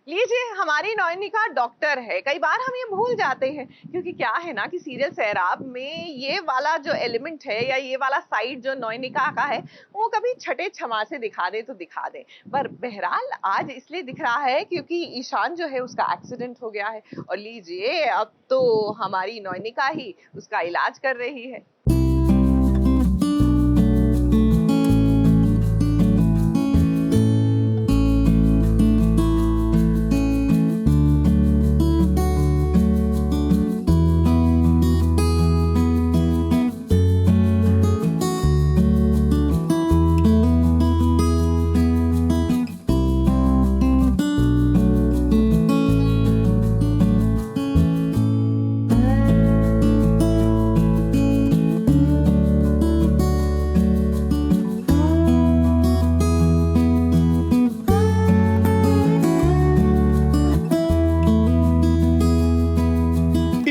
लीजिए, हमारी नयनिका डॉक्टर है। कई बार हम ये भूल जाते हैं, क्योंकि क्या है ना कि सीरियल सैराब में ये वाला जो एलिमेंट है या ये वाला साइड जो नयनिका का है, वो कभी छठे छमा से दिखा दे तो दिखा दे। पर बहरहाल आज इसलिए दिख रहा है क्योंकि ईशान जो है उसका एक्सीडेंट हो गया है, और लीजिए अब तो हमारी नयनिका ही उसका इलाज कर रही है।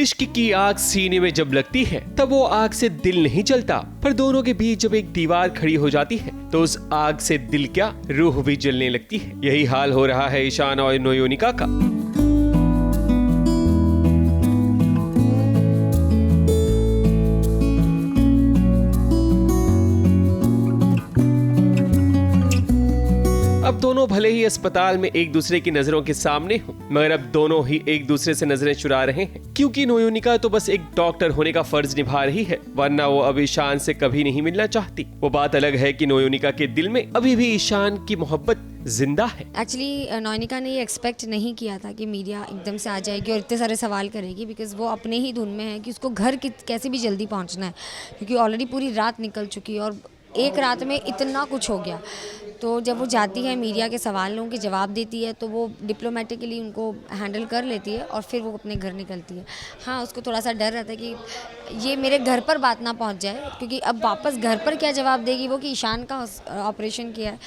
इश्क की आग सीने में जब लगती है तब वो आग से दिल नहीं जलता, पर दोनों के बीच जब एक दीवार खड़ी हो जाती है तो उस आग से दिल क्या रूह भी जलने लगती है। यही हाल हो रहा है ईशान और नयोनिका का। अब दोनों भले ही अस्पताल में एक दूसरे की नजरों के सामने हो, मगर अब दोनों ही एक दूसरे से नजरें चुरा रहे हैं, क्योंकि नयोनिका तो बस एक डॉक्टर होने का फर्ज निभा रही है, वरना वो अब ईशान से कभी नहीं मिलना चाहती। वो बात अलग है कि नयोनिका के दिल में अभी भी ईशान की मोहब्बत जिंदा है। एक्चुअली नयनिका ने ये एक्सपेक्ट नहीं किया था कि मीडिया एकदम से आ जाएगी और इतने सारे सवाल करेगी, बिकॉज वो अपने ही धुन में है कि उसको घर कैसे भी जल्दी पहुंचना है, क्योंकि ऑलरेडी पूरी रात निकल चुकी है और एक रात में इतना कुछ हो गया। तो जब वो जाती है मीडिया के सवालों के जवाब देती है तो वो डिप्लोमेटिकली उनको हैंडल कर लेती है और फिर वो अपने घर निकलती है। हाँ, उसको थोड़ा सा डर रहता है कि ये मेरे घर पर बात ना पहुंच जाए, क्योंकि अब वापस घर पर क्या जवाब देगी वो कि ईशान का ऑपरेशन किया है,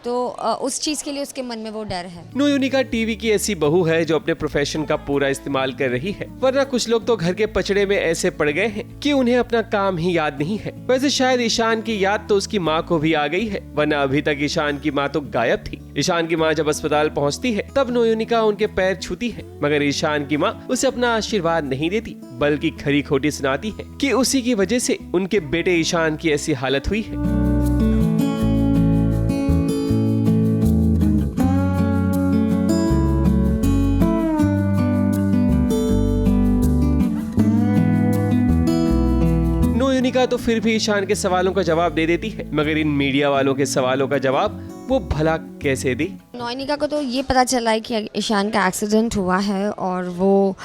तो उस चीज़ के लिए उसके मन में वो डर है। नयोनिका टीवी की ऐसी बहू है जो अपने प्रोफेशन का पूरा इस्तेमाल कर रही है, वरना कुछ लोग तो घर के पचड़े में ऐसे पड़ गए हैं कि उन्हें अपना काम ही याद नहीं है। वैसे शायद ईशान की याद तो उसकी माँ को भी आ गई है, वरना अभी तक ईशान की माँ तो गायब थी। ईशान की माँ जब अस्पताल पहुँचती है तब नयोनिका उनके पैर छूती है, मगर ईशान की माँ उसे अपना आशीर्वाद नहीं देती, बल्कि खरी खोटी सुनाती है कि उसी की वजह से उनके बेटे ईशान की ऐसी हालत हुई है। नयोनिका तो फिर भी ईशान के सवालों का जवाब दे देती है, मगर इन मीडिया वालों के सवालों का जवाब वो भला कैसे दे। नयनिका को तो ये पता चला है कि ईशान का एक्सीडेंट हुआ है, और वो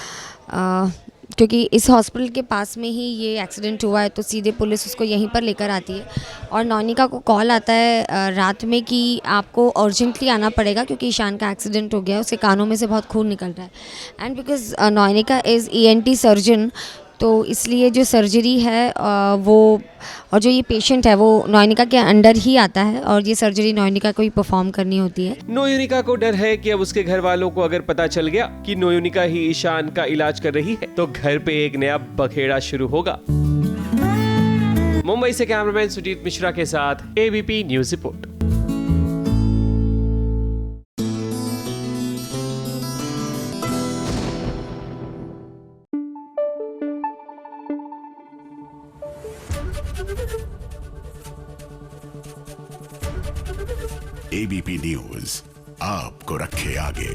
क्योंकि इस हॉस्पिटल के पास में ही ये एक्सीडेंट हुआ है तो सीधे पुलिस उसको यहीं पर लेकर आती है। और नयनिका को कॉल आता है रात में कि आपको अर्जेंटली आना पड़ेगा क्योंकि ईशान का एक्सीडेंट हो गया है, उसके कानों में से बहुत खून निकल रहा है। And because Nayanika is ENT surgeon, तो इसलिए जो सर्जरी है वो और जो ये पेशेंट है वो नयनिका के अंडर ही आता है, और ये सर्जरी नयनिका को ही परफॉर्म करनी होती है। नयोनिका को डर है कि अब उसके घर वालों को अगर पता चल गया कि नयोनिका ही ईशान का इलाज कर रही है तो घर पे एक नया बखेड़ा शुरू होगा। मुंबई से कैमरामैन सुजीत मिश्रा के साथ ABP news report. ABP news आपको रखे आगे।